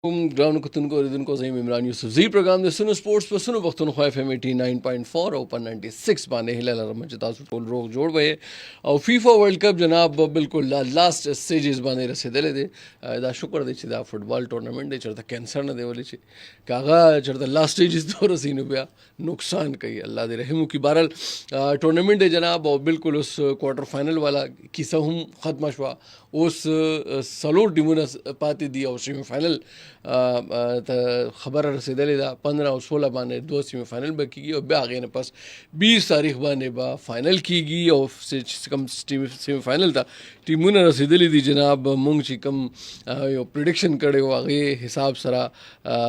ग्राउंड कतुनको रिदुनको ज़ईम इमरान यूसुफ जी प्रोग्राम दे सुनो स्पोर्ट्स पर सुनो वक्तन ख्वाइफ एम 89.4 ओपन 96 बाने हिलाल रमज तासु टोल रोग जोड़ बे और फीफा वर्ल्ड कप जनाब बिल्कुल लास्ट स्टेजेस बाने रसेदले दे दा शुक्र दे दा फुटबॉल टूर्नामेंट दे चरता कैंसर न दे वाली कागा चरता लास्ट स्टेजेस तो रसीनु बिया नुकसान कई अल्लाह दे रहमु की बारल टूर्नामेंट दे जनाब और बिल्कुल उस क्वार्टर फाइनल वाला किस्सा हम खत्म हुआ उस सलोर डिमुनस पाती दी और सेमीफाइनल खबर रसीदली दा 15 और 16 बाने दो सेमीफाइनल बा कीगी और ब्या आगे न पास 20 तारीख बाने बा फाइनल कीगी और कम सेमीफाइनल था टीमुन रसीदली दी जनाब मुंग ची कम यो प्रिडिक्शन करे हो आगे हिसाब सरा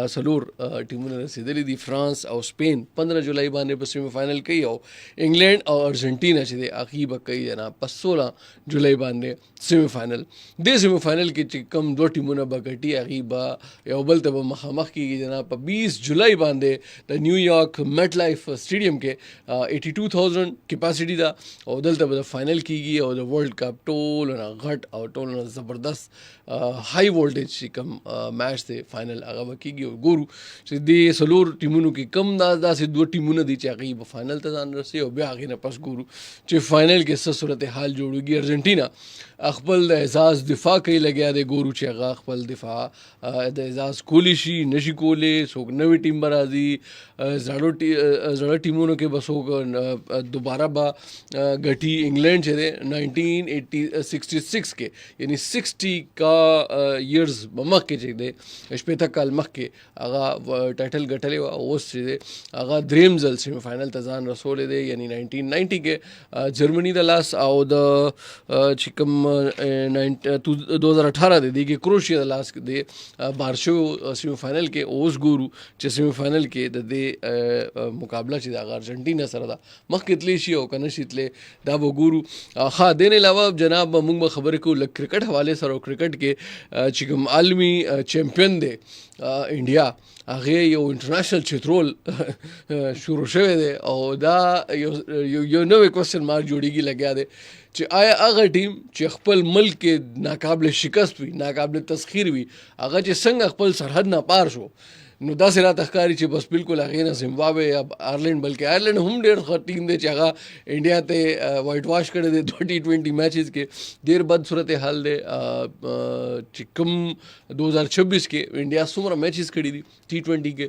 सलोर टीमुन रसीदली दी फ्रांस और स्पेन 15 जुलाई बाने पर सेमीफाइनल कई और इंग्लैंड और अर्जेंटीना चे आखिर बा कई जनाब 16 जुलाई बाने सेमीफाइनल दे सेमीफाइनल के कम दो टीमुन बगटी आखिर बा यौबल तब मखामख की जनाब 20 जुलाई बांधे the New York MetLife stadium के 82,000 कैपेसिटी था और उधर तब फाइनल की गई और वर्ल्ड कप टोल घट और टोल ज़बरदस्त हाई वोल्टेज कम मैच थे फाइनल आगा की गई और गोरू सीधे सलोर टीमों की कम दादा से दो टीमों दी चाहे फाइनल तजान रसे और ब्या आगे न पास गोरू चे फाइनल के सूरत हाल जोड़ेगी अर्जेंटीना अकबल एजाज दिफा कई लगे दे गोरू चेगा अकबल दिफा एजाज कोलिशी नशी कोले सोक नवी टीम बराजी जड़ा टीमों के बसों दोबारा बा गठी इंग्लैंड चे दे 1966 के यानी 60 का ईयर्स बमक के चे दे स्पेता काल मक के आगा टाइटल गटले वा ओस चे दे आगा ड्रीम जल सेमीफाइनल तजान रसोले दे यानी 1990 के जर्मनी द लास्ट आओ द चिकम 2018 दे दी कि क्रोशिया द लास्ट दे बारशो सेमीफाइनल के ओस गुरु चे सेमीफाइनल के दे मुकाबला चे दागा अर्जेंटीना सर दा मख कितले शी हो कनशितले दा वो गुरु हाँ देने अलावा जनाब मुंग खबर को क्रिकेट हवाले सर क्रिकेट के चिकम आलमी चैम्पियन दे इंडिया आगे यो इंटरनेशनल चित्रोल शुरू शे दे और दा यो नवे क्वेश्चन मार्क जोड़ेगी लगे दे चे आया अगर टीम चे अखपल मुल्क के नाकाबिल शिकस्त भी नाकाबिल तस्खीर भी अगर चे संग अखपल सरहद ना पार शो नो दस रात अखकारी चे बस बिल्कुल आगे ना जिम्बाब्वे या आयरलैंड बल्कि आयरलैंड हम डेढ़ टीम दे चागा इंडिया ते वाइट वॉश करे दे 2020 मैचेस के देर बाद सूरत हाल दे चिकम 2026 के इंडिया सुमरा मैचेस खड़ी थी T20 के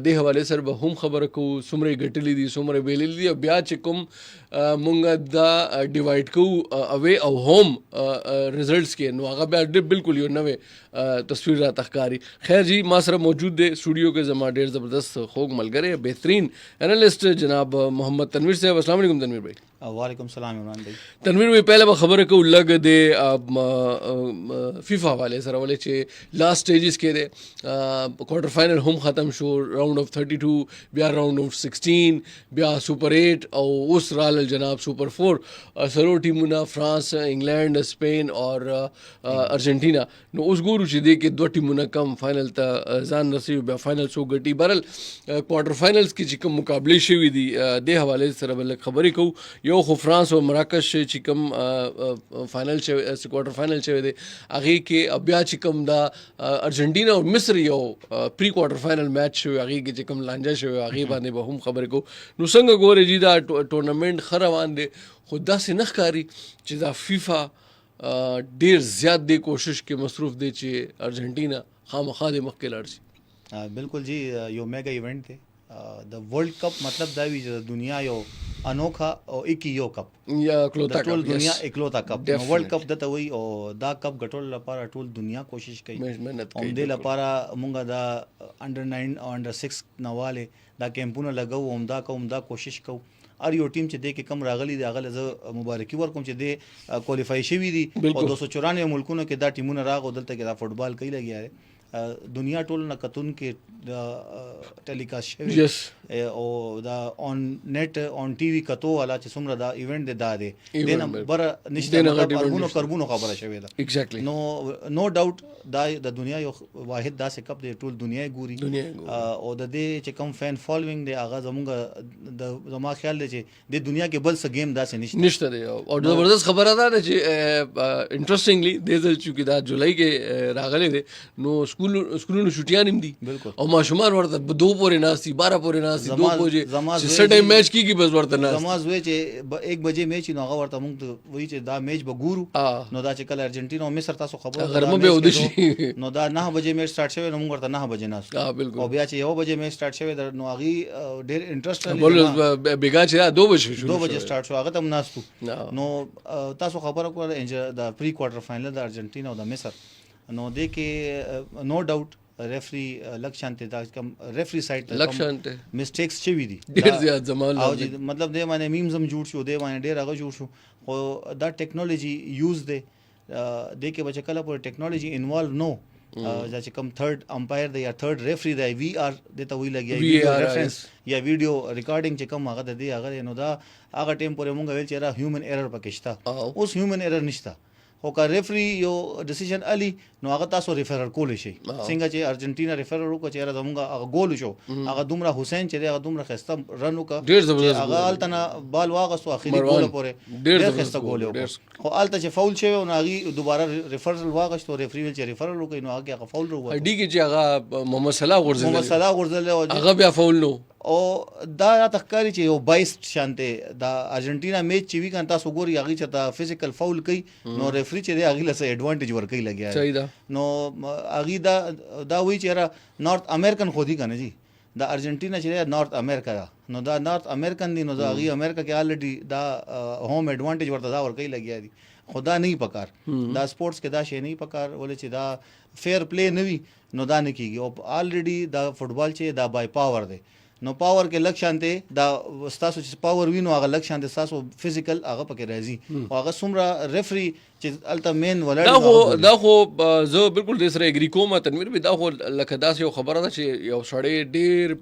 दे हवाले सर हम खबर को सुमरे गटली दी सुमरे बेली दी ब्या चिकम मुंगा दा डिवाइड को अवे और होम रिजल्ट्स के नो आगा ब्या बिल्कुल यो नवे तस्वीर रात अखकारी खैर जी मासरा मौजूद दे स्टूडियो के जमा डेढ़ ज़बरदस्त खोग मलगरे बेहतरीन एनालिस्ट जनाब मोहम्मद तनवीर साहब अस्सलाम वालेकुम तनवीर भाई वालेकुम सलाम इमरान भाई तनवीर भाई पहले खबर को लग दे फीफा वाले सर वाले चे लास्ट स्टेजेस के दे क्वार्टर फाइनल हम ख़त्म शो राउंड ऑफ 32 ब्या राउंड ऑफ 16 ब्या सुपर 8 और उस राल जनाब सुपर 4 सरो टीमुना फ्रांस इंग्लैंड स्पेन और अर्जेंटीना नो उस गुरु चे दे के दो टीमुना कम फाइनल ता जान रसी ब्या फाइनल सो गटी बरल क्वार्टर फाइनल्स की चिकम मुकाबले शुवी दी दे हवाले सर वाले खबरें को यो खो फ्रांस और मराकश चिकम फाइनल क्वार्टर फाइनल चे दे आगे के अब्या चिकम दा अर्जेंटीना और मिस्र यो प्री क्वार्टर फाइनल मैच शो आगे के चिकम लांजा शो आगे बाने बहुम खबर को नुसंग गोरे जीदा टूर्नामेंट खरवान दे खुदा से नखकारी चिदा फीफा देर ज्यादा दे कोशिश के मसरूफ दे चे अर्जेंटीना खाम खा दे मक्के लड़सी बिल्कुल जी यो मेगा इवेंट थे द वर्ल्ड कप मतलब दा भी दुनिया यो अनोखा और एक यो कप या क्लोता टोल कप दुनिया yes. इकलौता कप वर्ल्ड कप दता वही और दा कप गटोल लपारा टोल दुनिया कोशिश कई मेहनत और दे लपारा मुंगा दा अंडर 9 और अंडर 6 नवाले दा कैंपुना लगाऊ उमदा कोशिश कऊ और यो टीम चे दे के कम रागली दे आगल ज मुबारकी वर कोम चे दे क्वालिफाई शेवी दी और 294 मुल्कों के दा टीमुना राग और दलते के दा फुटबॉल कई लगी है दुनिया टोल न कतुन के टेलीकास्ट शेवी yes. और दा ऑन नेट ऑन टीवी कतो वाला चे सुमरा दा इवेंट दे दा दे देना बर निश्चित मतलब करबुनो खबर शेवे दा एग्जैक्टली नो डाउट दा दुनिया यो वाहिद दा से कप दे टोल दुनिया गुरी और द दे चे कम फैन फॉलोइंग दे आगा जमुंगा द जमा ख्याल दे चे दे दुनिया के बल से गेम दा से निश्चित दे और जबरदस्त खबर आता है चे इंटरेस्टिंगली दे चुकी दा जुलाई के रागले दे नो سکولونو چھټیان هم دي بالکل. او ماشومان ورته 2 پورې ناستي 12 پورې ناستي 2 بجې زما چې څه ټایم میچ کیږي بس ورته ناست زما زوی چې 1 بجې میچ نو هغه ورته مونږ ته وایي چې دا میچ به ګورو نو دا چې کله ارجنټینا او مصر تاسو خبرو غرمه به ودی شي نو دا 9 بجې میچ سٹارټ شوی نو مونږ ورته 9 بجې ناست بالکل او بیا چې 1 بجې میچ سٹارټ شوی نو هغه ډېر انټرست بول بیګا چې 2 بجې شروع 2 بجې سٹارټ شو هغه تم ناستو نو تاسو خبره کوله د پری کوارټر فائنل د ارجنټینا او د مصر نو دې کې نو ډاوټ ریفری لکشانته دا کم ریفری سایت ته لکشانته میسټیکس چوي دي ډیر زیات زمان او مطلب دې باندې میمز هم جوړ شو دې باندې ډیر هغه جوړ شو خو دا ټیکنالوژي یوز دی دې کې بچ کله پر ټیکنالوژي انوالو نو چې کوم تھرد امپایر دی یا تھرد ریفری دی وی آر د ته وی لګي ویډیو ریفرنس یا ویډیو ریکارډینګ چې کوم هغه د دې هغه نو دا هغه ټیم پورې مونږ ویل چې را هیومن ایرر پکې شته اوس هیومن ایرر نشته خو که ریفری یو ډیسیژن الی نو هغه تاسو ریفرر کولی شي څنګه چې ارجنټینا ریفرر وکړه چې را زمونږ هغه ګول شو هغه دومره حسین چې هغه دومره خسته رن وکړه ډیر زبردست هغه التنا بال واغستو اخیری ګول پورې ډیر خسته ګول وکړه خو الته چې فاول شوی نو هغه دوباره ریفرل واغستو ریفری ویل چې ریفرل وکړي نو هغه فاول وروه اډی کې چې هغه محمد صلاح غورځل هغه بیا فاول نو او دا تخکاری چې یو 22 شانته دا ارجنټینا میچ چې وی کان تاسو ګوري هغه چې تا فزیکل فاول کوي نو ریفری چې دی هغه له ایڈوانټیج ور کوي لګیا صحیح ده نو هغه دا وی چې را نارث امریکن خودي کنه جی دا ارجنټینا چې نارث امریکا دا نو دا نارث امریکن دی نو دا هغه امریکا کې الریډي دا هوم ایڈوانټیج ورته دا ور کوي لګیا دي خدا نه پکار دا سپورتس کې دا شی نه پکار ولې چې دا فیر پلی نه وي نو دا نه کیږي او الریډي دا فوټبال چې دا بای پاور دی نو پاور کې لک شانته دا ستاسو چې پاور وینو هغه لک شانته تاسو فزیکل هغه پکې راځي او هغه څومره ریفری چې الته مین ولاړ دا خو زه بالکل دې سره اګری کوم تنویر به دا خو لکه داس یو خبره ده چې یو سړی ډیر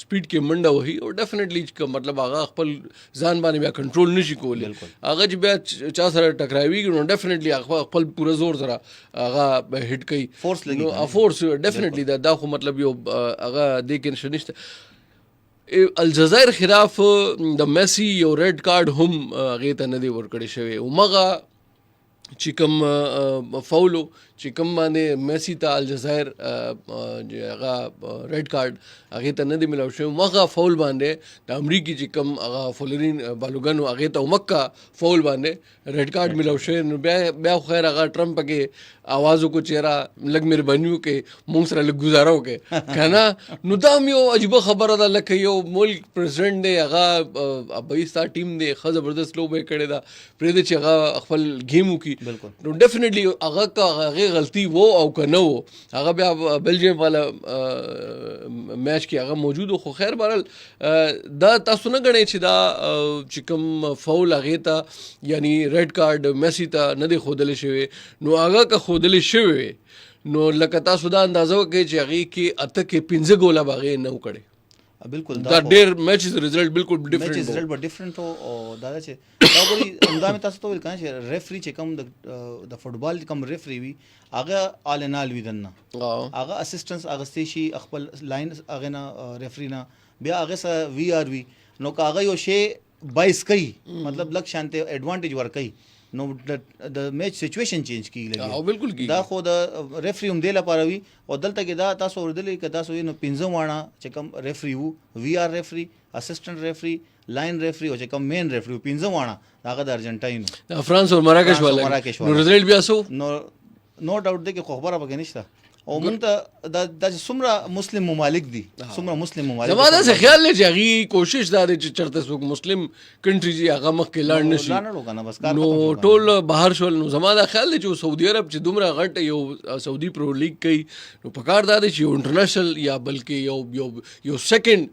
سپیډ کې منډه وهي او ډیفینیټلی مطلب هغه خپل ځان باندې بیا کنټرول نشي کولی هغه چې بیا چا سره ټکراوي نو ډیفینیټلی هغه خپل پوره زور سره هغه هټ کوي فورس لګي فورس ډیفینیټلی دا خو مطلب یو هغه دې کې نشته الجزائر خلاف د میسی یو ریډ کارت هم هغې ته نه دی ورکړی شوی همغه چې کوم فاولو چې کوم باندې میسی ته الجزائر هغه ریډ کارت هغې ته نه دی ملاو شوی همغه فاول باندې د امریکې چې کوم هغه فولرین بالوګن هغې ته همکه فاول باندې ریډ کارت ملاو شوی نو بیا خیر هغه ټرمپ پکې आवाज وکړو چې را لږ مهرباني وکړئ مونږ سره لږ ګزاره وکړئ که نه نو دا هم یو عجیبه خبره ده لکه یو ملک پرزیډنټ دی هغه ابۍ ستا ټیم دی ښه زبردست لوبه یې کړې ده پرېږده چې هغه خپل گیم وکړي نو ډیفینیټلی هغه که هغې غلطي و او که نه و هغه بیا بلجیم والا میچ کې هغه موجود و خو خیر بهرحال دا تاسو نه ګڼئ چې دا چې کوم فاول هغې ته یعنی ریډ کارډ میسي ته نه دی ښودلی شوی نو هغه که ښودلی شوی وی نو لکه تاسو دا اندازه وکړئ چې هغې کې 8 کې 15 ګوله به هغې نه وکړی بالکل دا ډېر میچز ریزلټ بالکل میچز ریزلټ به ډیفرنٹ او دا چې دا ګوري همدا مې تاسو ته ویل کنه چې ریفری چې کوم د فوټبال کوم ریفری وي هغه آل ان آل وي دنه هغه اسسټنس اغستې شي خپل لاین هغه نه ریفری نه بیا هغه سره وی آر وي نو که هغه یو شی 22 کوي مطلب لک شانته ایڈوانټیج ور کوي نو د میچ سچویشن چینج کیږي او بالکل کیږي دا خو د ریفری هم دی لپاره وي او دلته کې دا تاسو وردلې کې تاسو نو 15 وانا چې کوم ریفری وو وی آر ریفری اسسټنټ ریفری لاین ریفری او چې کوم مین ریفری 15 وانا هغه د ارجنټاین فرانس او مراکش والا نو ریزلټ بیا سو نو ډاوټ دی کې خبره پکې نشته او مونږ ته دا څومره مسلم ممالک دي څومره مسلم ممالک زما داسې خیال دی چې هغې کوشش دا دی چې چېرته څوک مسلم کنټري چې هغه مخکې لاړ نه شي نو ټول بهر شول نو زما دا خیال دی چې سعودي عرب چې دومره غټ یو سعودي پرو لیګ کوي نو پکار دا دی چې یو انټرنیشنل یا بلکې یو سیکنډ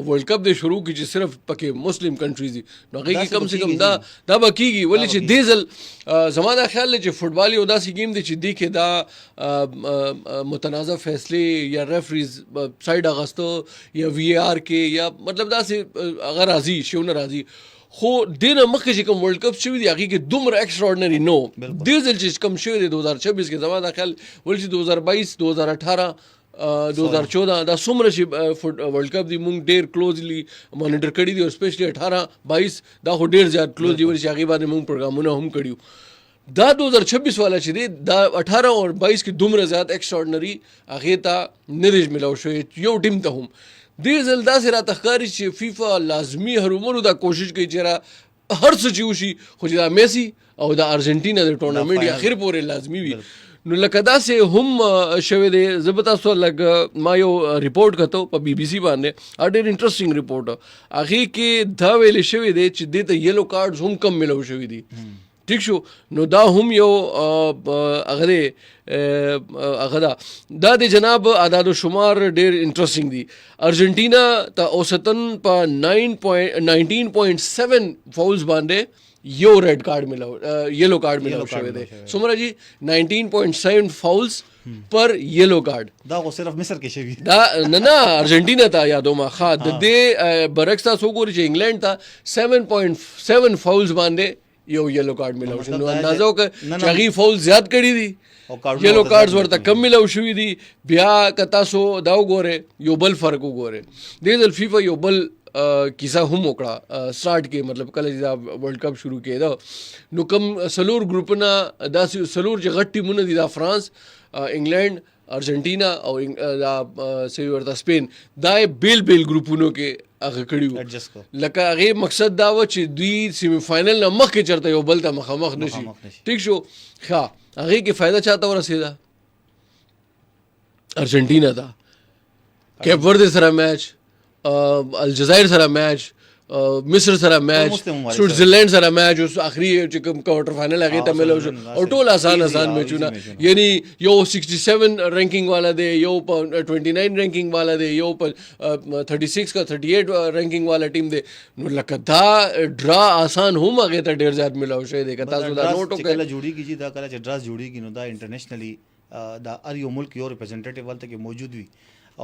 ورلډ کپ دی شروع کړي چې صرف پکې مسلم کنټریز دي نو هغې کې کم سے کم دا به کېږي ولې چې دې ځل زما دا خیال دی چې فوټبال یو داسې گیم دی چې دې کې دا متنازع فیصلے یا ریفریز سائڈ اغستو یا وی آر کې یا مطلب داسې هغه راځي شیونه راځي خو ډېره مخکې چې کوم ورلډ کپ شوي دي هغې کې دومره ایکسټراډنري نو دې ځل چې کم شوی دی 2026 کې زما دا خیال ولې چې 2022 2018 2014 دا څومره چې ورلډ کپ دی مونږ ډېر کلوزلی مانیټر کړي دي او سپیشلی 18 22 دا خو ډېر زیات کلوز دي ولې چې هغې باندې مونږ پروګرامونه هم کړي دا 2026 والا چې دی دا 18 او 22 کې دومره زیات ایکسټراډنري هغه ته نریج ملو شو یو ټیم ته هم دې ځل داسې راته ښکاري چې فیفا لازمي هرومرو دا کوشش کوي چې هر څه چې وشي خو چې دا میسي او دا ارجنټینا د ټورنمنټ اخر پورې لازمي وي نو لکه داسې هم شوی دی زه به تاسو لږ ما یو ریپورټ کتو په بي بي سي باندې ډېر انټرسټینګ ریپورټ هغې کې دا ویلې شوی دی چې دې ته یلو کارډز هم کم ملو شوي دي ٹھیک شو نو دا هم یو هغه دا د جناب اعداد و شمار ډېر انټرسټینګ دي ارجنټینا ته اوسطن په 19.7 فاولز باندې یو ریډ کارډ ملو یلو کارډ ملو شوی دی څومره جی 19.7 فاولز پر یلو کارډ دا خو صرف مصر کې شوی دا نه ارجنټینا ته یادوم ښه د دې برعکس تاسو وګورئ چې انګلند ته 7.7 فاولز باندې یو یلو کارډ ملو شو نو اندازه وکړه چې هغې فاول زیات کړي دي یلو کارډز ورته کم ملو شوي دي بیا که تاسو دا وګورئ یو بل فرق وګورئ دې ځل فیفا یو بل کیسه هم وکړه سٹارټ کې مطلب کله چې دا ورلډ کپ شروع کېده نو کم سلور ګروپونه داسې سلور چې غټ ټیمونه دي دا فرانس انګلند ارجنټینا او دا سوي ورته سپین دا بیل بیل ګروپونو کې هغه کړي وو لکه هغې مقصد دا و چې دوی سیمی فاینل نه مخکې چېرته یو بل ته مخامخ نه شي ټیک شو ښه هغې کې فایده چاته ورسېده ارجنټینا ته کیپ ورده سره میچ الجزایر سره میچ مصر سره میچ سویټزرلینډ سره میچ اوس اخري چې کوم کوارټر فاینل هغې ته ملو شو او ټول آسان میچونه یعنی یو 67 رینکنګ والا دی یو په 29 رینکنګ والا دی یو په 36 کا 38 رینکنګ والا ټیم دی نو لکه دا ډرا آسان هم هغې ته ډېر زیات ملو شوی دی که تاسو دا نوټ وکړئ کله جوړېږي چې دا کله چې ډراس جوړېږي نو دا انټرنیشنلی دا هر یو ملک یو ریپرزنټیټیو هلته کې موجود وي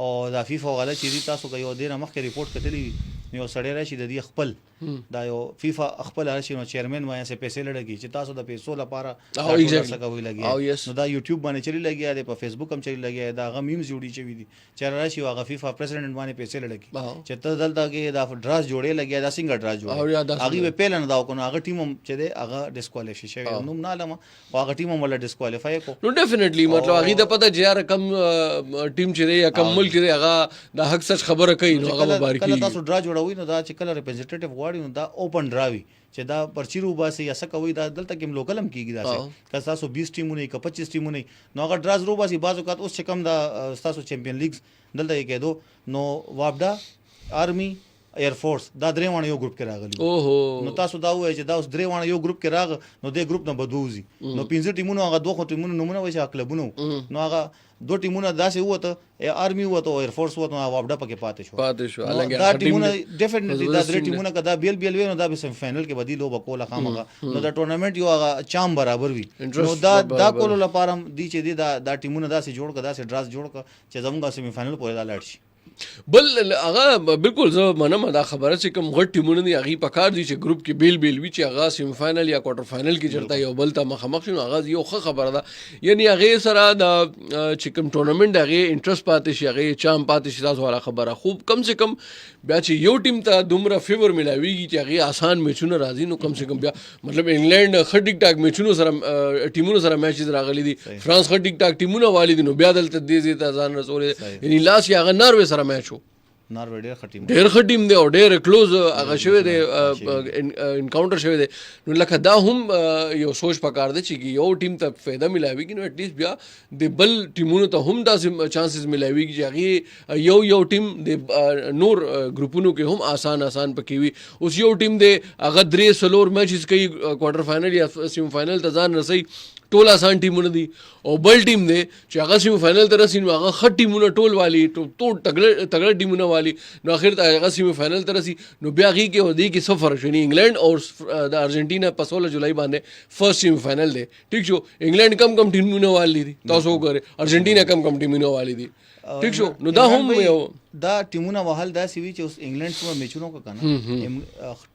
او دا فیفا والا چې دي تاسو که یو دیر مخکې ریپورټ کتلی وي نو یو سړی راشي د دې خپل دا یو فیفا خپل راشي نو چیرمن وایي چې پیسې لړګي چې تاسو د پیسو لپاره څه کوي لګي نو دا یوټیوب باندې چلی لګیا دی په فیسبوک هم چلی لګیا دی دا هغه میمز جوړي شوي دي چې راشي هغه فیفا پریزیډنټ باندې پیسې لړګي چې ته دلته کې دا ډراس جوړې لګیا دا څنګه ډراس جوړې هغې به پیل نه دا وکړو هغه ټیم هم چې دی هغه ډسکوالیفای شوی نوم نه علم او هغه ټیم هم ولا ډسکوالیفای کړو نو ډیفینیټلی مطلب هغې ته پته چې یار کم ټیم چې دی یا کم ملک چې دی هغه دا حق سچ خبره کوي نو هغه مبارکي کله تاسو ډرا جوړوي نو دا چې کله ریپرزنټیټیو غواړي نو دا اوپن ډرا وي چې دا پرچی روباسي یا څه کوي دا دلته کې لوکل هم کېږي داسې که تاسو 20 ټیمونه که 25 ټیمونه نو هغه ډراز روباسي بعض اوقات اوس چې کم دا تاسو چیمپئن لیګز دلته یې کېدو نو واپډا آرمي ایر فورس دا درې وانه یو ګروپ کې راغلي نو تاسو دا وایي چې دا اوس درې وانه یو ګروپ کې راغ نو دې ګروپ نه بدوځي نو 15 ټیمونو هغه دوه ټیمونو نمونه وایي چې کلبونو نو هغه دو ټیمونه داسې وته آرمي وته او ایر فورس وته نو واپډا پکې پاتې شو دا ټیمونه ډیفینیټلی دا درې ټیمونه کدا بیل بیل وینو دا به سیمی فائنل کې بدی لوب کوله خامغه نو دا ټورنمنت یو هغه چام برابر وي نو دا کولو لپاره دی چې دی دا ټیمونه داسې جوړ کړه داسې ډراس جوړ کړه چې زموږ سیمی فائنل پورې دا لاړ شي بل هغه بالکل زه منم دا خبره چې کوم غټ ټیمونه دي هغې پکار دي چې ګروپ کې بیل بیل وي چې هغه سیمی فاینل یا کوارټر فاینل کې چېرته یو بل ته مخامخ شي نو هغه یو ښه خبره ده یعنی هغې سره د چې کوم ټورنمنټ هغې انټرسټ پاتې شي هغې چام پاتې شي تاسو والا خبره خو کم سے کم بیا چې یو ټیم ته دومره فیور میلاویږي چې هغې آسان میچونه راځي نو کم سے کم بیا مطلب انګلینډ ښه ټیک ټاک میچونو سره ټیمونو سره میچز راغلي دي فرانس ښه ټیک ټاک ټیمونه والي دي نو بیا دلته دې ځای ته ځان رسولی یعنی لاس یې هغه ناروې سره میچ و ناروې ډېر ښه ټیم دی او ډېر کلوز هغه شوی دی انکاونټر شوی دی نو لکه دا هم یو سوچ پکار دی چې یو ټیم ته فایده میلاویږي نو ایټلیسټ بیا د بل ټیمونو ته هم داسې چانسز میلاویږي چې هغې یو ټیم د نور ګروپونو کې هم آسان پکې وي اوس یو ټیم دی هغه 3 میچز کوي کوارټر فاینل یا سیمی فاینل ته ځان رسوي ټول آسان ټیمونه دي او بل ټیم دی چې هغه سیمی فاینل ته رسي نو هغه ښه ټیمونه ټول والي ټول تګړه ټیمونه والي نو اخر ته هغه سیمی فاینل ته رسي نو بیا هغې کې دې کې څه فرق شو یعنی انګلینډ او د ارجنټینا په 16 جولای باندې فرسٹ سیمی فاینل دی ټیک شو انګلینډ کم ټیمونه والی دي تاسو وګورئ ارجنټینا کم ټیمونه والی دي ټیک شو نو دا هم یو دا ټیمونه وهل داسې وي چې اوس انګلینډ څومره میچونه وکړه کنه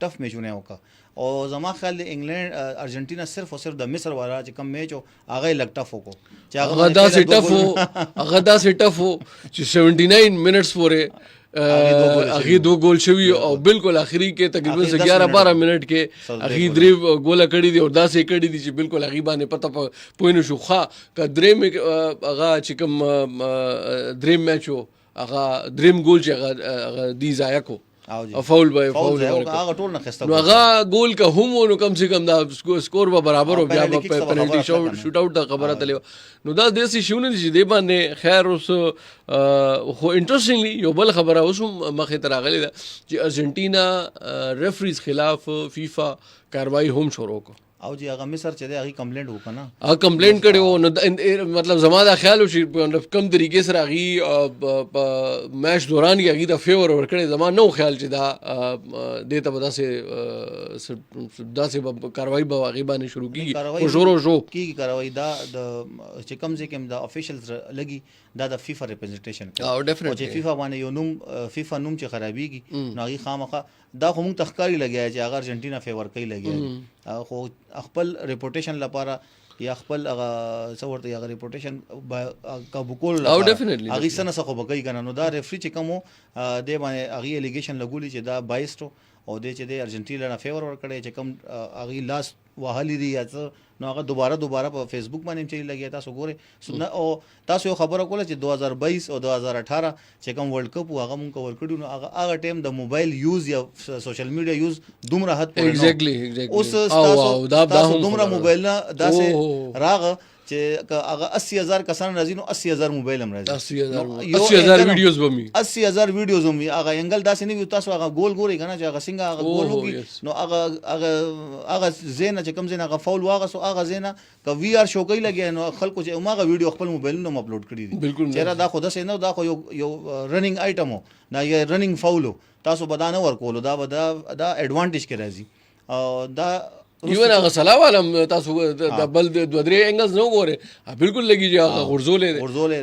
ټف میچونه وکړه او زما خیال دی انګلینډ ارجنټینا صرف او صرف د مصر والا چې کم میچ و هغه لګ ټف وکړو هغه داسې ټف و چې 79 منټس پورې هغې 2 ګول شوي او بالکل آخري کې تقریبا 11-12 منټ کې هغې 3 ګوله کړي دي او داسې کړي دي چې بالکل هغې باندې پته پوه نه شو ښه که درېیم هغه چې کوم درېیم میچ و هغه درېیم ګول چې هغه دی ضایع کو فاول به هغه ټول نه خسته نو هغه ګول که هم نو کم سے کم دا سکور به برابر او بیا په پنالټي شوټ آوټ دا خبره تلې نو دا داسې شونه دي چې دی باندې خیر اوس خو انټرسټینګلی یو بل خبره اوس مخې ته راغلې ده چې ارجنټینا ریفریز خلاف فیفا کاروایی هم شروع کو او جی هغه مصر چې دی هغه کمپلینټ وکنه هغه کمپلینټ کړي وو نو مطلب زما دا خیال و چې کم طریقې سره هغه میچ دوران کې هغه د فیور ورکړي زما نو خیال چې دا دې ته داسې کاروایی به هغه باندې شروع کیږي او زورو شو کیږي کاروایی دا د چې کم ځکه د افیشلز لګي دا د فیفا ریپرزنټیشن او ډیفینټلی چې فیفا باندې یو نوم فیفا نوم چې خرابېږي نو هغه خامخا دا خو موږ تخکاری لګیا چې هغه ارجنټینا فیور کوي لګیا خو خپل ریپوټیشن لپاره یا خپل هغه څه ورته هغه ریپوټیشن کابو کول هغه سنه څه خو بګی کنه نو دا ریفری چې کوم دی باندې هغه الیګیشن لګولي چې دا بایسټو او د چې د ارجنټینا نه فیور ور کړی چې کوم هغه لاس وهلی دی یا نو هغه دوباره په فیسبوک باندې چې لګیا تاسو ګوره او تاسو یو خبره کوله چې 2022 او 2018 چې کوم ورلد کپ هغه مونږ کور کړو نو هغه ټیم د موبایل یوز یا سوشل میډیا یوز دومره حد پورې ایگزیکټلی اوس تاسو دومره موبایل نه داسې راغه چې هغه 80000 کسان راځي نو 80000 موبایل هم راځي 80000 ویډیوز بمي 80000 ویډیوز هم هغه انګل داسې نه وي تاسو هغه ګول ګوري کنه چې هغه څنګه هغه ګول وکي نو هغه زینا چې کوم زینا هغه فاول واغه سو هغه زینا ک وی آر شو کوي لګي نو خلکو چې هغه ویډیو خپل موبایل نو اپلوډ کړی دي چیرې دا خو داسې نه دا خو یو رننګ آیټم هو دا یو رننګ فاول تاسو بدانه ورکول دا ایڈوانټیج کې راځي او دا ایون هغه سلام عالم تاسو د بل د دوه درې انګلز نو ګوره بالکل لګي چې هغه غرزولې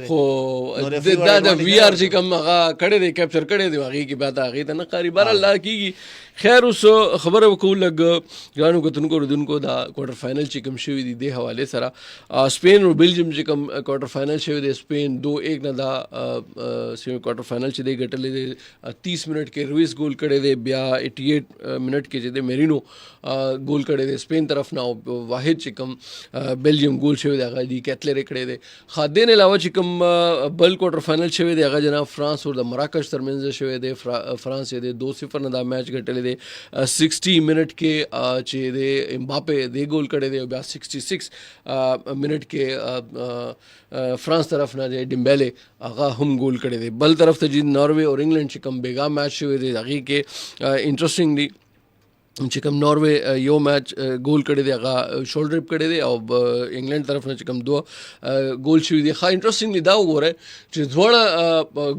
خو دا د وی آر چې کوم هغه کړي دی کیپچر کړي دی هغه کې بعد هغه ته نه قاری بار الله کیږي خیر اوس خبره وکول لګ غانو کتونکو ردونکو دا کوارټر فائنل چې کوم شوی دی د حواله سره سپین او بلجیم چې کوم کوارټر فائنل شوی دی سپین 2-1 نه دا سیمی کوارټر فائنل چې دی ګټلې دی 30 منټ کې رویس ګول کړي دی بیا 88 منټ کې چې دی میرینو ګول کړي دی سپین طرف نه واحد چې کوم بلجیم ګول شوی دی هغه دی کتلر کړي دی خادین علاوه چې کوم بل کوارټر فائنل شوی دی هغه جناب فرانس او د مراکش ترمنځ شوی دی فرانس یې 2-0 نه دا میچ ګټلې 60 منټ کې چې د امباپه د ګول کړي دی بیا 66 منټ کې فرانس طرف نه ډیمبله هغه هم ګول کړي دی بل طرف ته چې ناروے او انګلند چې کوم بیګا میچ شوی دی هغه کې انټرېسټینګ دی چې کوم ناروے یو میچ ګول کړی دی هغه شولډر ریپ کړی دی او انګلند طرف نه چې کوم دوه ګول شوی دی ښه انټرېسټینګلی دا وګوره چې دواړه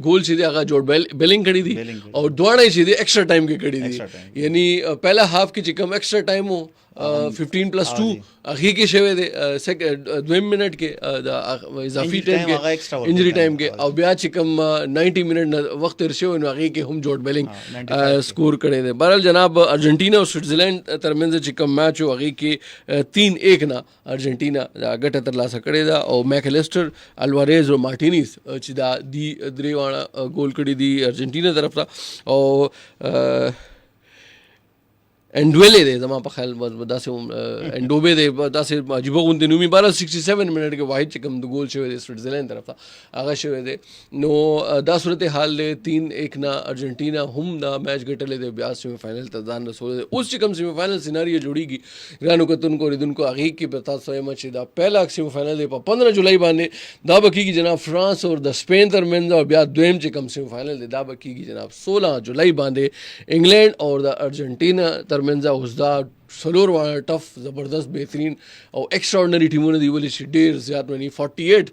ګول چې دی هغه جوړ بیلینګ کړی دی او دواړه چې دی ایکسټرا ټایم کې کړی دی یعنی پہلا هاف کې چې کوم ایکسټرا ټایم وو 15+2 هغه کې شوی دی دویم منټ کې د اضافي ټایم کې انجری ټایم کې او بیا چې کوم 90 منټ وخت تیر شوی نو هغه کې هم جوړ بیلینګ سکور کړی دی بهرحال جناب ارجنټینا او سوئټزرلینډ ترمنځ چې کوم میچ و هغه کې 3-1 نه ارجنټینا ګټه ترلاسه کړې ده او میکلیسټر الواريز او مارټینیز چې دا دی درې واړه ګول کړي دي ارجنټینا طرف ته او انډویلې دی زما په خیال داسې انډوبې دی داسې عجیبه غوندې نومي 67 منټ کې واحد چې کوم د ګول شوی دی سوئټزرلینډ طرف ته هغه شوی دی نو دا صورت حال دی 3-1 نه ارجنټینا هم دا میچ ګټلې دی بیا سیمی فائنل ته ځان رسولی دی اوس چې کوم سیمی فائنل سیناریو جوړیږي ګرانو کتونکو اوریدونکو هغې کې به تاسو وایم چې دا پهلا سیمی فائنل دی په 15 جولای باندې دا به کېږي جناب فرانس او د سپین ترمنځ او بیا دویم چې کوم سیمی فائنل دی دا به کېږي جناب 16 جولای باندې انګلینډ او د ارجنټینا ترمنځ اوس دا څلور واړه ټف زبردست بهترین او ایکسټراورډنري ټیمونه دی ولې چې ډېر زیات ونی 48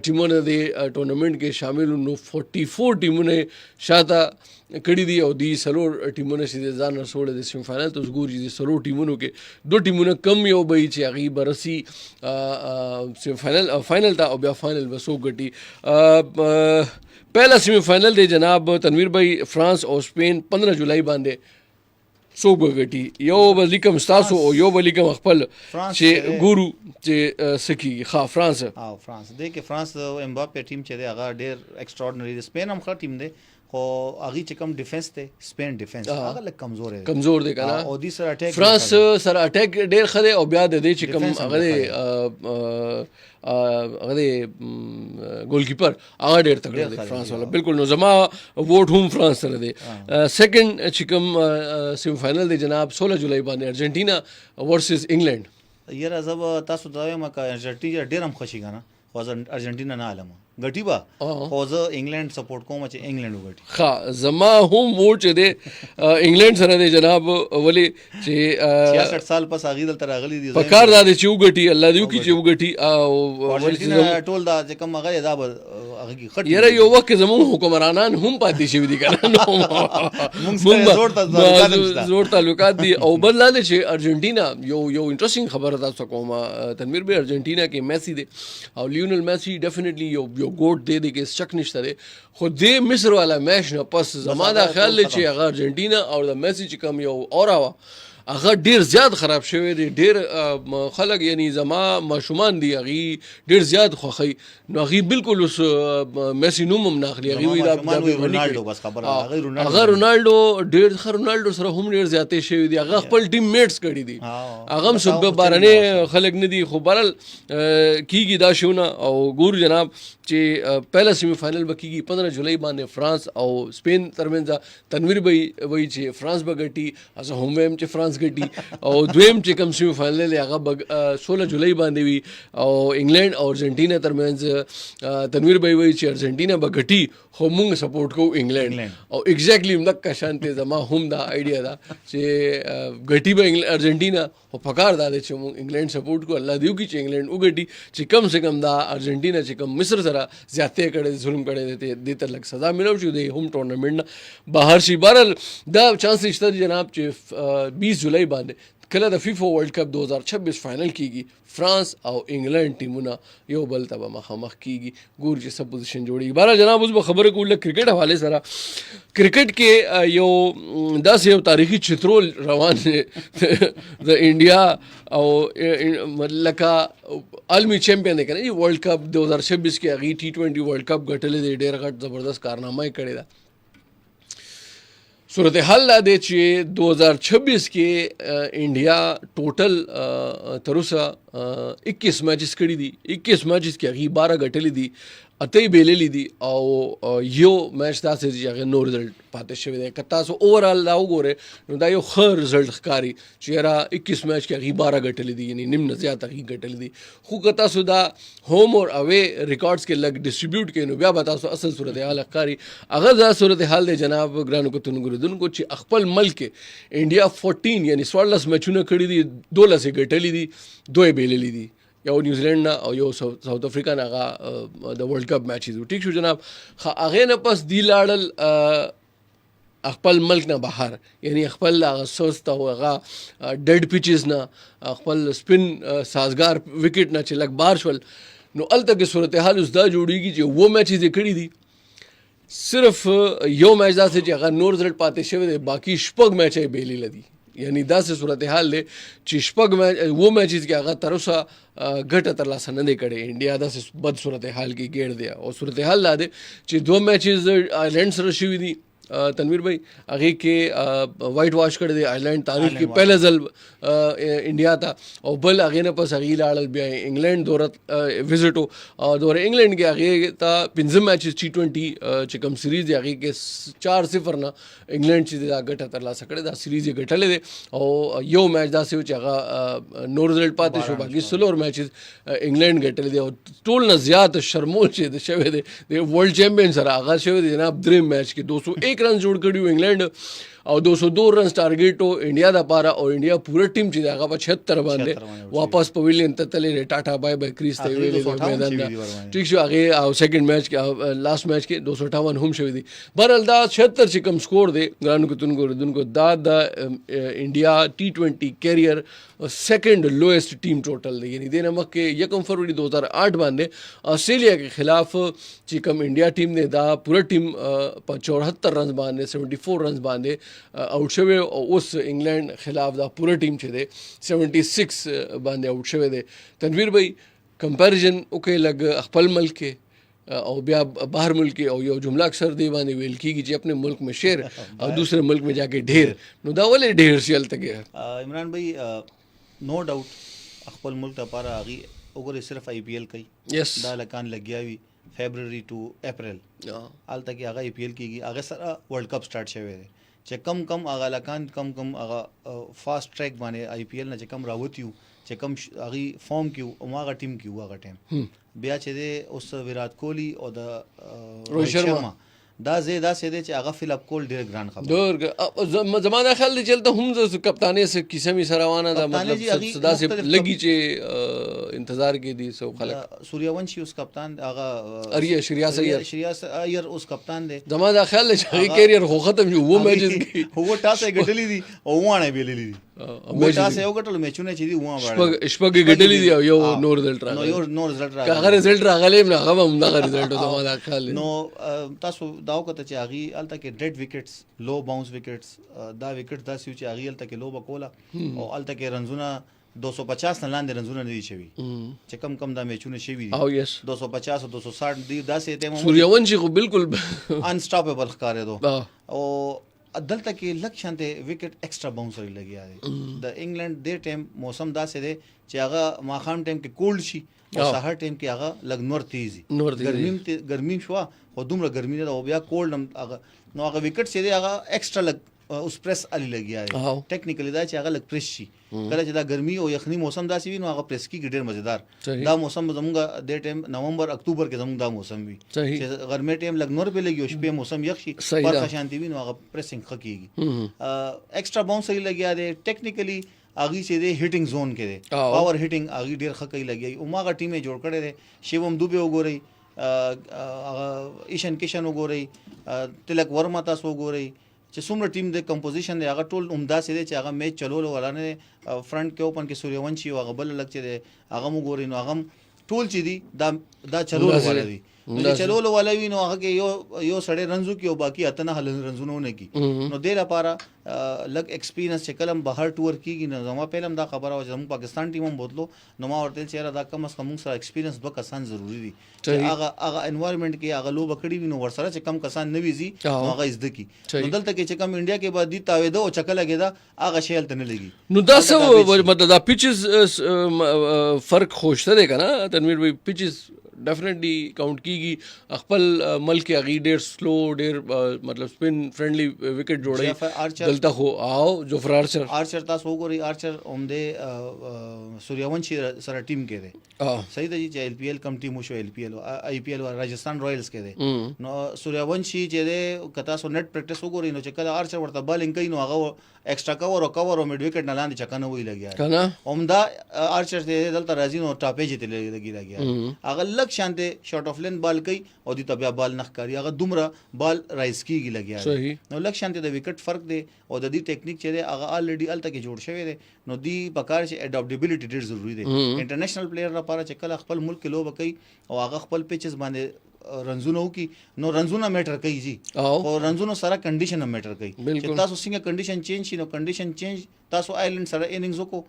ټیمونه د ټورنمنټ کې شامل نو 44 ټیمونه شاته کړي دي او دی څلور ټیمونه چې ځان رسوله د سیمی فائنل ته ګوري دي څلور ټیمونو کې دوه ټیمونه کم یو به چې هغه برسي سیمی فائنل ته او بیا فائنل وسو ګټي پہلا سیمی فائنل دی جناب تنویر بھائی فرانس او سپین 15 جولائی باندې څوک به ګټي یو به لیکم ستاسو او یو به لیکم خپل فرانس چې ګورو چې څه کیږي ښه فرانس فرانس دی کې فرانس امباپه ټیم چې دی هغه ډیر ایکستراورډنری دی. سپین هم ښه ټیم دی خو هغه چې کوم ډیفنس دی سپین ډیفنس هغه لږ کمزور دی کنه او دې سره اٹیک فرانس سره اٹیک ډیر خله او بیا د دې چې کوم هغه ګولکیپر هغه ډیر تکړه دی فرانس والا بالکل. نو زما ووټ هم فرانس سره دی. سیکنډ چې کوم سیمی فائنل دی جناب 16 جولای باندې ارجنټینا ورسز انګلند. یاره زب تاسو دا وایم که ارجنټینا ډیر هم خوشي کنه خو ارجنټینا نه علم ګټي با خو زه انګلند سپورټ کوم چې انګلند وګټي. ښه زما هم ووټ چې دی انګلند سره دی جناب ولی چې 66 سال پس هغه دلته راغلي دي په کار دا دی چې وګټي الله دې وکړي چې وګټي او ارجنټینا ټول دا چې کوم هغه دا هغه کې خټ یاره یو وخت زموږ حکمرانان هم پاتې شوي دي کنه نو زور تعلقات دي. او بل دا چې ارجنټینا یو انټرېسټینګ خبره تاسو کوم تنویر به ارجنټینا کې میسی دی او لیونل میسی ډیفینیټلی یو ګوټ دی کې شک نشته دی خو د مصر والا میچ نه پس زما دا خیال دی چې هغه ارجنټینا او د میسی چې کوم یو اورا هغه ډیر زیات خراب شوی دی. ډیر خلک یعنی زما ماشومان دی هغه ډیر زیات خوخی نو هغه بالکل اوس میسی نوم هم ناخلی هغه وی رونالډو بس خبره هغه رونالډو ډیر رونالډو سره هم ډیر زیاتې شوی دی هغه خپل ټیم میټس کړی دي هغه هم سب بارنه خلک نه دي خو بهرال کیږي دا شونه. او ګور جناب چې پہلا سیمی فائنل بکیږي 15 جولای باندې فرانس او سپین ترمنځ. تنویر به وی چې فرانس بغټي از هم ویم چې فرانس ګټي او دویم چې کوم سیمی فائنل هغه 16 جولای باندې وی او انګلند او ارجنټینا ترمنځ. تنویر به وی چې ارجنټینا بغټي خو موږ سپورټ کوو انګلند او ایگزیکټلی مدک شانته زما هم دا آیډیا دا چې ګټي به ارجنټینا او پکار دا چې موږ انګلند سپورټ کوو الله دیو کی چې انګلند وګټي چې کم سے کم دا ارجنټینا چې کوم مصر سره زیاتې کړي ظلم کړي دي ته لک سزا ملو شو دی هم ټورنمنت بهر شي. بهرال دا چانس شته جناب چې 20 جولای باندې کله د فیفا ورلد کپ 2026 فائنل کیږي فرانس او انګلند ټیمونه یو بل ته به مخامخ کیږي ګور چې سب پوزیشن جوړیږي. بهرحال جناب اوس به خبره کوو کرکټ حواله سره. کرکټ کې یو داسې یو تاریخي چترول روان دی د انډیا او لکه عالمي چیمپئن دی کنه ورلد کپ 2026 کې هغه T20 ورلد کپ ګټلې دی ډېر غټ زبردست کارنامه یې کړې ده. صورتحال دا دی چې 2026 کې انډیا ټوټل تر اوسه 21 میچز کړي دي 21 میچز کې هغه 12 ګټلې دي 8 بیللې دي او یو میچ داسې چې هغه نو رزلټ پاتې شوی دی. که تاسو اوورال دا وګورئ نو دا یو ښه رزلټ ښکاري چې یاره 21 میچ کې هغه 12 ګټلې دي یعنی نیم نه زیات هغه ګټلې دي. خو که تاسو دا ہوم اور اوے ریکارډز کې لګ ډسټریبیوټ کړئ نو بیا به تاسو اصل صورتحال ښکاري. هغه دا صورتحال دی جناب ګرانو کتونګو چې خپل ملک کې انډیا 14 یعنی 16 میچونه کړي دي 12 ګټلې دي 2 بیللې دي یو نیوزیلینډ نه او یو ساوث افریقا نه هغه د ورلد کپ میچز ټیک شو جناب. هغه نه پس دی لاړل خپل ملک نه بهر یعنی خپل هغه سوست او هغه ډیډ پیچز نه خپل سپین سازگار وکټ نه چې لګ بار شول نو الته کې صورتحال اوس دا جوړیږي چې و میچز یې کړي دي صرف یو میچ داسې چې هغه نور رزلټ پاتې شوی دی باقي شپږ میچ یې بیلې لدی یعنی داسې صورتحال دی چې شپږ میچ و میچز کې هغه تر اوسه ګټه ترلاسه نه دی کړې. انډیا داسې بد صورتحال کې ګیر دی او صورتحال دا دی چې 2 میچز آیلینډ سره شوي دي تنویر بھائی هغه کې وایټ واش کړی دی آیلینډ تاریخ کې پہله ځل انډیا ته او بل هغه نه پس هغه لاړل بیا انګلند دورت وزټ او دور انګلند کې هغه ته 15 میچز T20 چې کوم سیریز هغه کې 4-0 نه انګلند چې دا ګټه ترلاسه کړې دا سیریز یې ګټلې دی او یو میچ داسې چې هغه نو رزلټ پاتې شو باقي سلور میچز انګلند ګټلې دی او ټول نه زیات شرمول چې د شوی دی د ورلد چیمپئن سره هغه شوی دی جناب دریم میچ کې 201 رن جوړ کړی انګلند او 202 رنز ټارګیټ او انډیا د پاره او انډیا پوره ټیم چې هغه په 76 باندې واپس پویلین ته تللې ټاټا بای بای کریس ته ویلې میدان دا ټیک شو هغه او سیکنډ میچ کې لاست میچ کې 258 هم شوی دی. بهرحال دا 76 چې کم سکور دی ګرانو کتونکو دا د انډیا T20 کیریئر سیکنډ لوئسٹ ټیم ټوټل دی یعنی د نمک کې 1 فروری 2008 باندې آسټریلیا کې خلاف چې کم انډیا ټیم دی دا پوره ټیم په 74 رنز باندې 74 رنز باندې आउट شوی او اوس انګلند خلاف دا پوره ټیم چې دی 76 باندې آوټ شوی دی. تنویر بھائی کمپیریزن اوکې لګ خپل ملک کې او بیا باہر ملک او یو جمله اکثر دی باندې ویل کیږي چې اپنے ملک میں شیر اور دوسرے ملک میں جا کے ډیر. نو دا ولې ډیر سیل تګي عمران بھائی نو ډاؤٹ خپل ملک لپاره هغه وګوره صرف آئی پی ایل کوي یس دا لکان لګیا وي فیبرری ټو اپریل حال تک هغه آئی پی ایل کیږي هغه سره ورلد کپ سٹارټ شوی دی چې کم هغه لکان کم هغه فاست ټریک باندې آئی پی ایل نه چې کم راوتیو چې کم هغه فارم کیو او هغه ټیم کیو هغه ټیم بیا چې دی اوس ویرات کوهلی او د روهت شرما دا زیاده سیده چې هغه فل اپ کول ډیر ګران خبر زمانہ خیال دی چلته هم کپتانی سے کیسه می سروانه دا مطلب صدا سے لګی چې انتظار کې دي سو خلک سوریاونشي اوس کپتان هغه اریا شریاس ایر اوس کپتان دی زمانہ خیال دی چې کیریئر خو ختم شو و میچز کې هو ټاسه ګټلې دي او وانه بیلې دي هو ټاسه یو ګټل میچونه چې دي وانه وړه شپږ ګټلې دي او یو نور رزلټ راغلی نو رزلټ راغلی هغه رزلټ راغلی نه هغه هم دا رزلټ زمانہ خیال نو تاسو دا وکړه چې هغه الته کې ډیډ وکټس لو باونس وکټس دا وکټ دا سوي چې هغه الته کې لو بکولا او الته کې رنزونه 250 نه لاندې رنزونه نه دي شوی چې کم دا میچونه شوی دي او یس 250 او 260 دی دا سه ته سوریاونشي خو بالکل انسټاپیبل ښکارې دو او دلته کې لک شانته وکټ ایکسترا باونس لري لګیا دی د انګلند د ټیم موسم دا سه دی چې هغه ماخام ټیم کې کولډ شي او سحر ټیم کې هغه لګ نور تیزي ګرمیم شو او دومره ګرمي ده او بیا کولډ هغه نو هغه وکټ سه دی هغه ایکسترا لګ اوس پریس علي لګیا دی ټیکنیکلی دا چې هغه لګ پریس شي کله چې دا ګرمي او یخني موسم داسې وي نو هغه پریس کې ډېر مزیدار دا موسم زموږ د ټیم نومبر اکتوبر کې زموږ دا موسم وي چې ګرمي ټیم لګ نور په لګي او شپه موسم یخ شي پر شانتي وي نو هغه پریسینګ خکېږي ایکسترا باونس علي لګیا دی ټیکنیکلی اغي چې دی هیټینګ زون کې دی پاور هیټینګ اغي ډېر خکې لګي او ماغه ټیمه جوړ کړي دی شیوم دوبه وګوري ایشن کشن وګوري تلک ورما تاسو وګوري چې څومره ټیم د کمپوزیشن دی هغه ټول عمده سي دی چې هغه میچ چلولو ولانه فرنٹ کې اوپن کې سوریاونشي او هغه بل لګ چې دی هغه وګوري نو هغه ټول چې دی دا چلولو ولا دی نو چلولو ولا وی نو هغه کې یو سړی رنزو کې او باقي اتنه رنزونه نه کی نو د لپاره لګ ایکسپیرینس چې کلم بهر ټور کیږي نو زما پهلم دا خبره او زمو پاکستان ټیم هم بوتلو نو ما ورته چې دا کم از کم سره ایکسپیرینس دوه کسان ضروری دي چې هغه انوایرنمنت کې هغه لو بکړی وي نو ورسره چې کم کسان نه ویزي هغه زده کی نو دلته کې چې کم انډیا کې بعد دي تاویدو او چکه لګیدا هغه شیل ته نه لګي نو دا څه مطلب دا پیچز فرق خوشته دی کنه تنویر بھائی پیچز ڈیفینیٹلی کاؤنٹ کیږي خپل ملک کې هغه ډېر سلو ډېر مطلب سپن فرندلی وکټ جوړي دلته خو او جوفر آرچر تاسو وګورئ آرچر اومده سوریاونشي سره ټیم کې دی صحیح دی چې ایل پی ایل کم ټیم شو ایل پی ایل آی پی ایل راجستھان رائلز کې دی نو سوریاونشي چې دی کتا سو نت پریکټس وګورئ نو چې کله آرچر ورته بالینګ کوي نو هغه ایکسترا کور او میډ وکټ نه لاندې چکنه وی لګیا کنه اومده آرچر دی دلته راځي نو ټاپېج ته لګیا هغه شانته شارټ اف لین بال کوي او د طبيعه بال نخ کوي هغه دومره بال رایز کیږي لګیا نو لک شانته د وکټ فرق دی او د دې ټیکنیک چې دی هغه الریډي الته کې جوړ شوی دی نو دی پکار چې اډاپټیبিলিټی ډیر ضروری دی انټرنیشنل پلیئر لپاره چې کله خپل ملک کې لوب کوي او هغه خپل پیچز باندې رنزونه وکي نو رنزونه میټر کوي جی او رنزونه سره کنډیشن هم میټر کوي چې تاسو څنګه کنډیشن چینج شي نو کنډیشن چینج تاسو آیلند سره اننګز وکړو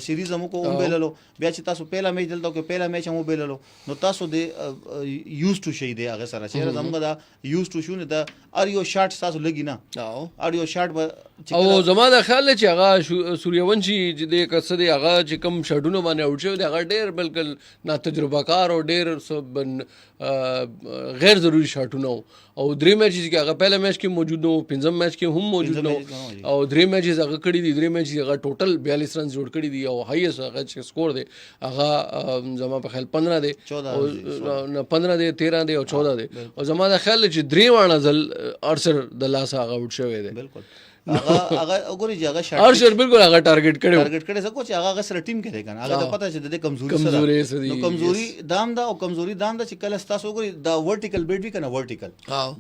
سیریز هم کو وبېللو بیا چې تاسو پهلا میچ دلته کې پهلا میچ هم وبېللو نو تاسو د یوز ټو شي دی هغه سره چې زموږ دا یوز ټو شو نه دا اریو شاټ تاسو لګی نه اریو شاټ او زموږ خیال چې هغه سوریاونشي چې د قصدي هغه چې کم شډونو باندې اوټ شو دی هغه ډېر بالکل نا تجربه کار او ډېر غیر ضروري شاټونه او درې میچز کې هغه پهلا میچ کې موجود نو پنځم میچ کې هم موجود نو او درې میچز هغه کړی دي درې میچز هغه ټوټل 42 رن جوړ کړی دي او هایست هغه چې سکور دی هغه زما په خیال 15 دی او 15 دی 13 دی او 14 دی او زما د خیال چې درې وانه ځل ارسر د لاس هغه اوټ شوی دی بالکل هغه وګوري چې هغه شاټ ارشر بالکل هغه ټارګټ کړي څه کو چې هغه سره ټیم کې دی کنه هغه ته پته چې د کمزوري سره نو کمزوري دام دا او کمزوري دام دا چې کله تاسو وګوري دا ورټیکل بیډ وی کنه ورټیکل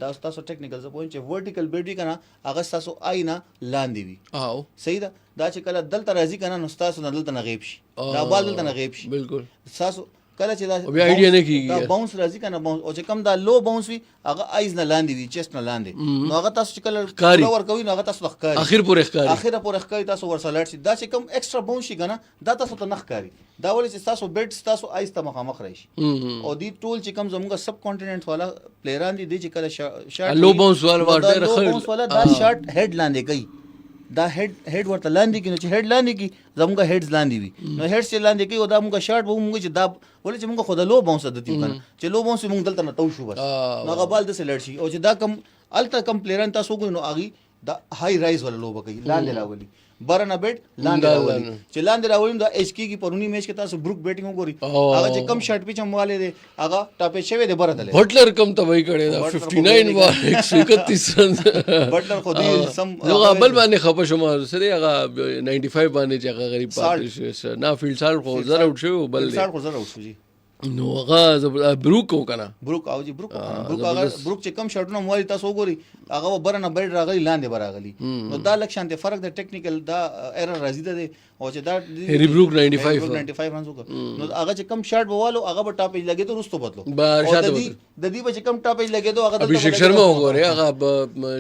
دا تاسو ټیکنیکل څه پوینټ چې ورټیکل بیډ وی کنه هغه تاسو آینا لاندې وی او صحیح دا چې کله دلته راځي کنه نو تاسو نه دلته نه غیب شي دا بال دلته نه غیب شي بالکل تاسو کله چې دا او بیا idea نه کیږي. دا باونس راځي کنه باونس او چې کم دا لو باونس وي هغه آیز نه لاندې وي چیست نه لاندې نو هغه تاسو چې کله ور کوي نو هغه تاسو ښکاري اخر پورې ښکاري اخر پورې ښکاري تاسو ورسلاټ شي دا چې کم ایکسترا باونس شي کنه دا تاسو ته نه ښکاري دا ولې چې تاسو بیټ تاسو آیز ته مخامخ راشي او دی ټول چې کم زموږ سب کانټیننټ والا پلیران دي چې کله شارټ لو باونس والا ډېر لو باونس والا دا شارټ هډ لاندې کوي دا هډ ورته لاندې کی نو چې هډ لاندې کی زموږ هډز لاندې وي نو هډز چې لاندې کی او دا موږ شارټ به موږ چې دا ولې چې موږ خو د لو باونس عادت یو کنه چې لو باونس موږ دلته نه تو شو بس نو هغه بال د سلړ شي او چې دا کم الته کم پلیران تاسو کو نو اغي دا هاي رایز ولا لو بکې لاندې راولي برنه بیٹ لاندې راولي چې لاندې راولي دا ایچ کی پرونی میچ کې تاسو بروک بیټینګ وګوري هغه چې کم شارټ پیچ مواله دي هغه ټاپې شوی دی برته بټلر کم تبای کړي دا 59 وار 131 رن بټلر خو دې سم نو بل باندې خپه شوم سره هغه 95 باندې چې هغه غریب پاتې شو نه فیلډ سال خو زره اوټ شو بل سال خو زره اوټ شو جی نو هغه بروک وکنه بروک او جی بروک چې کم شارټونه موالي تاسو وګوري هغه برنه بیٹ راغلی لاندې براغلی نو دا لک شانته فرق د ټیکنیکل دا ایرر راځي ده او چې دا هری بروک 95 رنز وکړ نو هغه چې کم شارټ بوالو هغه په ټاپ پیج لګیدو رستو بدلو شاته د دې په چې کم ټاپ پیج لګیدو هغه ابھیشیک شرما وګوري هغه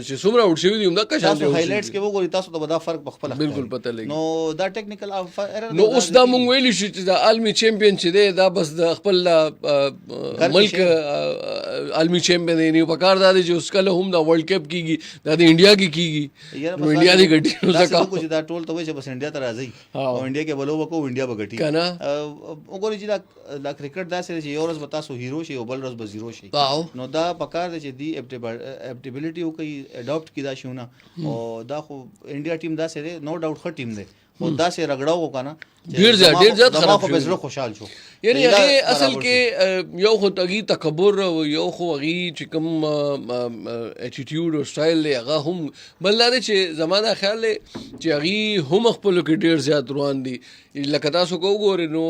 چې څومره اوټ شوی دی دا کا شانته هایلایټس کې وګوري تاسو ته دا فرق په خپل بالکل پته لګي نو دا ټیکنیکل ایرر نو اوس دا مونږ ویلی شو چې دا عالمي چیمپیون چې دی دا بس د خپل ملک عالمي چیمپیون دی نه پکار دا چې اوس کله هم دا ورلد کپ کیږي دا د انډیا کې کیږي نو انډیا دی ګټي نو دا کو چې دا ټول ته وایي چې بس انډیا ته راځي او انډیا کې بلو وکړو انډیا به ګټي کنه وګورئ چې دا کرکټ داسې چې یو ورځ به تاسو هیرو شي او بل ورځ به زیرو شي نو دا پکار دی چې دی اډپټیبিলিټي او کوي اډاپټ کی دا شونه او دا خو انډیا ټیم داسې دی نو ډاوټ ښه ټیم دی خو داسې رګړاو وکنه ډیر زیات خراب شو زه خوشحال شو یعنی هغه اصل کې یو خو تغي تکبر او یو خو هغه چې کوم اټیټیوډ او سټایل دی هغه هم بل دا چې زمانہ خیال چې هغه هم خپل کې ډیر زیات روان دي لکه تاسو کو ګورئ نو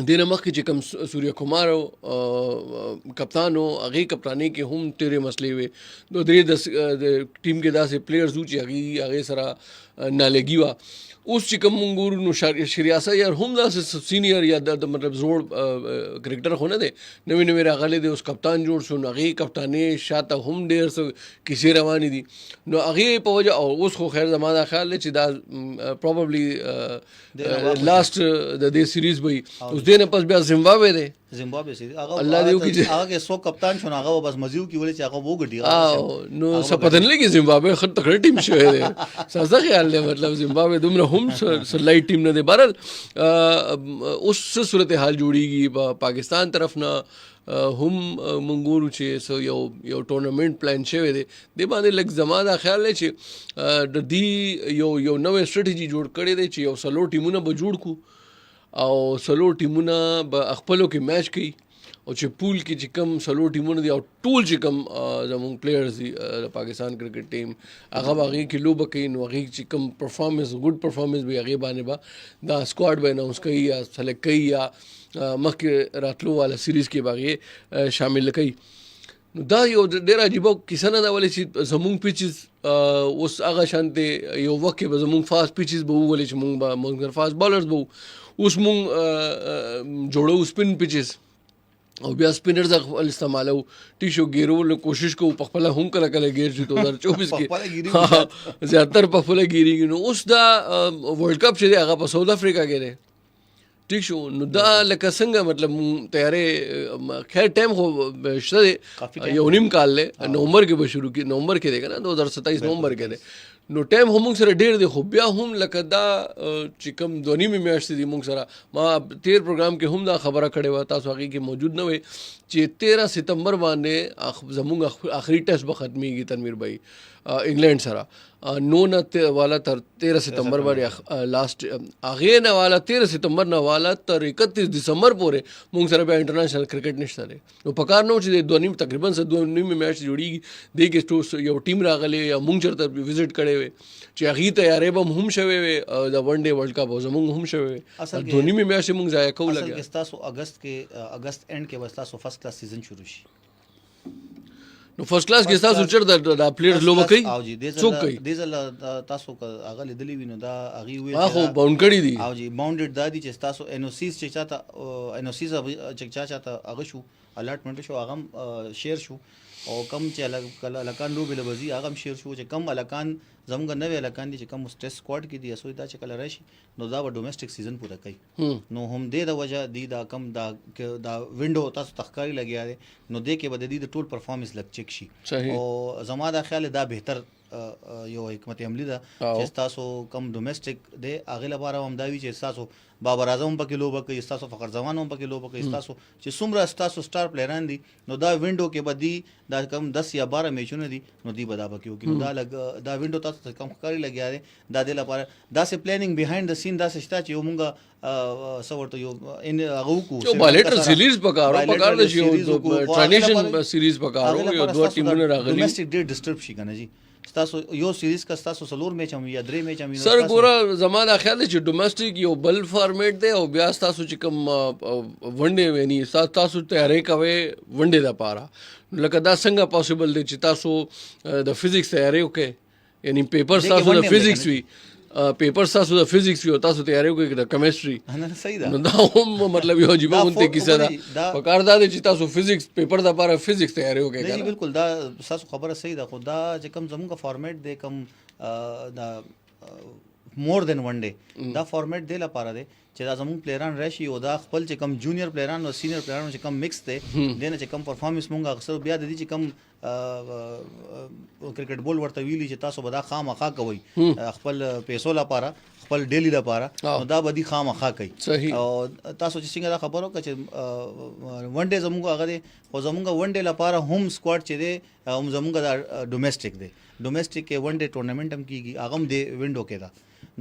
دینه مخکې چې کوم سوریا کومار کپتانو هغه کپتانی کې هم تیرې مسلې وي نو د ټیم کې داسې پلیئرز و چې هغه سره نالګي وا اوس چې کوم ګورو نو شریاسه یار هم داسې سینیئر یا د مطلب زوړ کرکټر خو نه دی نوې نوې راغلی دی اوس کپتان جوړ شو نو هغې کپتانې شاته هم ډېر څه کیسې روانې دي نو هغې په وجه او اوس خو خیر زما دا خیال دی چې دا پروبابلی لاست د دې سیریز به وي اوس دې نه پس بیا زمبابوے دی زمبابوے سي الله دې وکړي هغه کې سو کپتان شو هغه بس مزیو کې ولې چې هغه وګټي نو سپدن لګي زمبابوے خط تکړه ټیم شوی دی سازه خیال دی مطلب زمبابوے دومره هم سلای ټیم نه دی بهرحال اوس صورتحال جوړیږي پاکستان طرف نه هم منګورو چې یو ټورنمنت پلان شوی دی د باندې لږ زما دا خیال دی چې د دې یو نوې سټریټجي جوړ کړی دی چې یو سلو ټیمونه به جوړ کو او سلو ټیمونه به خپلو کې میچ کوي او چې پول کې چې کم سلو ټیمونه دي او ټول چې کم زموږ پلیئرز دي د پاکستان کرکټ ټیم هغه به هغې کې لوبه کوي نو هغې چې کم پرفارمنس ګډ پرفارمنس به هغې باندې به دا سکواډ به اناؤنس کوي یا سلیکټ کوي یا مخکې راتلو والا سیریز کې به هغې شامل کوي نو دا یو ډېر عجیبه کیسه نه ده ولې چې زموږ پیچز اوس هغه شانتې یو وخت کې به زموږ فاسټ پیچز به وولې چې موږ فاسټ بالرز به اوس موږ جوړو سپین پیچز او بیا سپینرز استعمالو ټیشو ګیرولو کوشش کوو په خپله هم کله کله ګیر شي 2024 کې زیاتر په خپله ګیریږي نو اوس دا ورلډ کپ چې دی هغه په ساوث افریقا کې دی ٹھیک شو نو دا لکه څنګه مطلب تیارې خیر ټایم خو شته دی یو نیم کال دی نومبر کې به شروع کی نومبر کې دی که نه 2027 نومبر کې دی نو ټایم هم موږ سره ډېر دی خو بیا هم لکه دا چې کوم دوه نیمې میاشتې دي موږ سره ما تیر پروګرام کې هم دا خبره کړې وه تاسو هغې کې موجود نه وئ چې 13 ستمبر باندې زموږ آخري ټیسټ به ختمېږي تنویر بھائی انګلینډ سره 9 والا تر 13 ستمبر باندې لاست هغې نه والا 13 ستمبر نه والا تر 31 دسمبر پورې موږ سره بیا انټرنیشنل کرکټ نشته دی نو پکار نه و چې دوه نیم تقریبا دوه نیمې میاشتې جوړېږي دې کې یو ټیم راغلی یا موږ چېرته وزټ کړی وی چې هغې تیارې به هم شوی وی د ون ډے ورلډ کپ او زموږ هم شوی وی دوه نیمې میاشتې موږ ضایع کوو لګیا ستاسو اګست اینډ کې به ستاسو فرست کلاس سیزن شروع شي نو فرست کلاس کې تاسو چیرته دا پلیئرز لوبه کوي او جی څوک کوي تاسو هغه لیدلی وینو دا هغه وی خو باونډ کړی دي او جی باونډډ دا دي چې تاسو ان او سیز چې چاته ان او سیز چې چاته هغه شو الاټمنټ شو هغه شیر شو او کم چې الکان لوبې لبزي هغه هم شیر شو چې کم الکان زموږ نوې الکان دي چې کم سټریس سکواډ کې دي اسوي دا چې کله راشي نو دا به ډومېسټک سیزن پوره کوي نو هم دې د وجه دی دا کم دا وینډو تاسو تخکاری لګیا دی نو دې کې به د ټول پرفارمنس لګ چک شي او زما دا خیال دا بهتر یو حکمت عملی ده چې تاسو کم ډومېسټک دی هغه لپاره هم دا وی چې تاسو بابر اعظم پکې لوبه کوي تاسو فخر زمان هم پکې لوبه کوي تاسو چې څومره تاسو سٹار پلیئران دي نو دا وینډو کې بدی دا کم 10 یا 12 میچونه دي نو دی بدا پکې وکړي دا لګ دا وینډو تاسو کم کاری لګیا دی دا د لپاره دا سه پلانینګ بیهایند د سین دا سه شتا چې یو مونږه سورته یو ان هغه کو یو بالټر سیریز پکار د شي ټرانزیشن سیریز پکارو یو دوه ټیمونه راغلي ډومېسټک ډېر ډیسټرب شي کنه جی تاسو یو سیریز کا تاسو سلور میچ هم یا درې میچ هم سر ګوره زمانہ خیال دی چې ډومېسټک یو بل فارمیټ دی او بیا تاسو چې کوم ونډه ونی تاسو تیاری کوي ونډه د پاره لکه دا څنګه پوسیبل دی چې تاسو د فزیکس تیاری وکړي یعنی پیپر تاسو د فزیکس وی پیپر تاسو د فزیکس وی تاسو تیاری وکړي د کیمستري صحیح ده نو دا هم مطلب یو عجیب مونته کیسه ده پکار دا چې تاسو فزیکس پیپر د لپاره فزیکس تیاری وکړي نه بالکل دا تاسو خبره صحیح ده خو دا چې کوم زموږه فارمیټ دی کوم دا مور دین ون ډے دا فارمیټ دی لپاره دی چې دا زموږ پلیئران راشي او دا خپل چې کم جونیئر پلیئران او سینیئر پلیئران چې کم مکس دی دنه چې کم پرفارمنس مونږه اکثر بیا د دې چې کم کرکټ بول ورته ویلی چې تاسو به دا خامخا کوي خپل پیسو لپاره خپل ډیلی لپاره نو دا به دي خامخا کوي او تاسو چې څنګه دا خبرو چې ون ډے زموږ هغه دی خو زموږ ون ډے لپاره ہوم سکواډ چې دی هم زموږ دا ډومېسټک دی ډومېسټک کې ون ډے ټورنامنټ هم کیږي هغه هم دی وینډو کې دا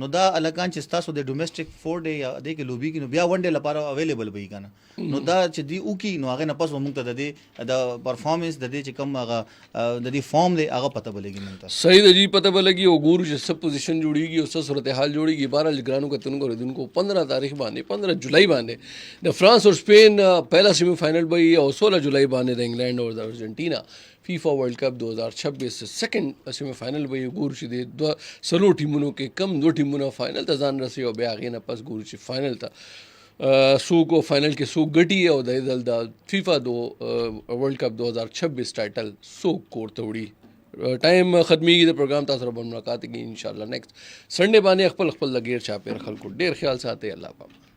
نو دا الکان چې تاسو د ډومېسټک 4 ډے یا د کې لوبي کې نو بیا ون ډے لپاره اویلیبل وي کنه نو دا چې دی او کی نو هغه نه پس موږ ته د پرفارمنس د دې چې کم هغه د دې فارم دی هغه پته بلګي موږ ته صحیح دی پته بلګي او ګورو چې سب پوزیشن جوړیږي او سب صورتحال جوړیږي 12 جګرانو کا تنګو دن کو 15 تاریخ باندې 15 جولائی باندې د فرانس اور اسپین پہلا سیمی فائنل بھئی اور 16 جولائی باندې د انګلینڈ اور د ارجنټینا فیفا ورلڈ کپ 2026 سیکنڈ سیمی فائنل به ګور شي د سلو ټیمونو کې کم دو ټیمونو فائنل ته ځان رسي او بیا غینه پس ګور شي فائنل ته سو کو فائنل کې سو ګټي او د فیفا ورلڈ کپ 2026 ټایټل سو کوړ توړي ټایم ختميږي د پروګرام تاسو سره ملاقات کیږي ان شاء الله نیکسٹ سنډے باندې خپل لګیر چا پیر خلکو ډیر خیال ساتي الله پاک